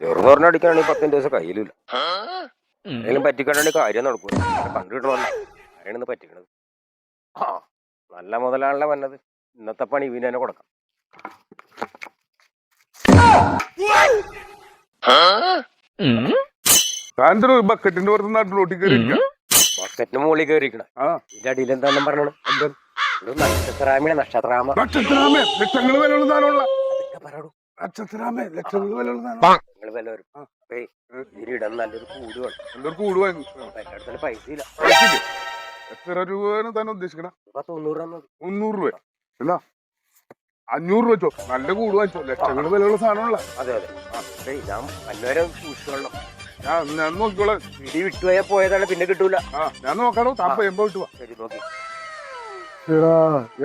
ചെറുതോറിനെ അടിക്കാണെങ്കിൽ 10 ദിവസം കയ്യിലില്ല. എന്തെങ്കിലും പറ്റിക്കണ്ടെങ്കിൽ കാര്യം നടക്കൂല. കണ്ടുകിട്ടണമല്ല ആരെയാണെന്ന് പറ്റിക്കണത്. ആ നല്ല മുതലാണല്ലോ വന്നത്. ഇന്നത്തെ പണി ഇവന് തന്നെ കൊടുക്കാം. ബക്കറ്റിന്റെ പുറത്ത് നാട്ടിലോട്ടി കയറി ബക്കറ്റിന് മുകളിൽ കയറിയിരിക്കണം. ഇതിന്റെ അടിയിൽ എന്താണെന്നും പറഞ്ഞത് നക്ഷത്രാമ നക്ഷത്രാമ നക്ഷത്രാമേ ലക്ഷങ്ങൾ വിലയുള്ള സാധനമുള്ള അതൊക്കെ പറയൂ. നക്ഷത്രാമേ ലക്ഷങ്ങൾ വിലയുള്ള നിങ്ങൾ വില വരും. ഇതിനിടം നല്ലൊരു കൂട് വേണം. എന്തൊരു കൂട് വാങ്ങി എന്റെ അടുത്ത് പൈസ ഇല്ല. എത്ര രൂപയാണ് തന്നെ ഉദ്ദേശിക്കണ? 90 രൂപ. 300 രൂപ എന്നാ 500 രൂപ വെച്ചോ. നല്ല കൂട് വാങ്ങിച്ചോ. ലക്ഷങ്ങൾ വിലയുള്ള സാധനമുള്ള. അതെ അതെ ഞാൻ അന്നേരം സൂക്ഷിച്ചോളണം. ഞാൻ നോക്കിക്കോളാം. പിടി വിട്ടുപോയാ പോയതാണ്, പിന്നെ കിട്ടൂല. ഞാൻ നോക്കാടോ. താൻ പയ്യുമ്പോ വിട്ടു. ശരി നോക്കി.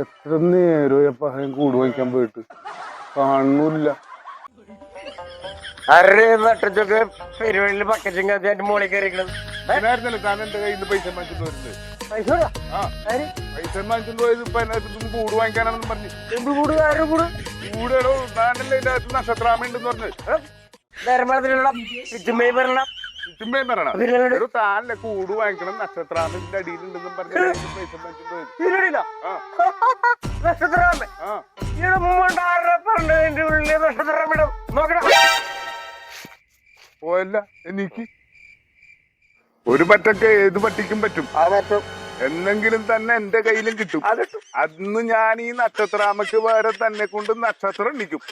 എത്ര നേരം കൂട് വാങ്ങിക്കാൻ പോയിട്ട് കാണുന്നില്ല. അരെ നട്ടച്ചൊക്കെ പെരുവഴിയിൽ പക്കച്ചിങ് അതിന്റെ മുകളിൽ കയറിക്കണത്. താൻ എന്റെ കയ്യിൽ നിന്ന് പൈസ വാങ്ങിച്ചിട്ട് വരുന്നത്. പൈസ വാങ്ങിച്ചിട്ട് പോയത് ഇപ്പൊ അതിനകത്ത് കൂട് വാങ്ങിക്കാനാണെന്ന് പറഞ്ഞു. കൂടോ താനല്ലേ ഇതിന്റെ അകത്ത് നക്ഷത്രാമ ഉണ്ടെന്ന് പറഞ്ഞു. താനല്ലേ കൂട് വാങ്ങിക്കണം നക്ഷത്രാമിന്റെ അടിയിലുണ്ടെന്നും പറഞ്ഞു പൈസ വാങ്ങിച്ചിട്ട് പോയല്ല. എനിക്ക് ഒരു പറ്റൊക്കെ ഏത് പട്ടിക്കും പറ്റും. എന്നെങ്കിലും തന്നെ എന്റെ കയ്യിലും കിട്ടും. അന്ന് ഞാൻ ഈ നക്ഷത്രാമക്ക് വേറെ തന്നെ കൊണ്ട് നക്ഷത്രം ഇടിക്കും.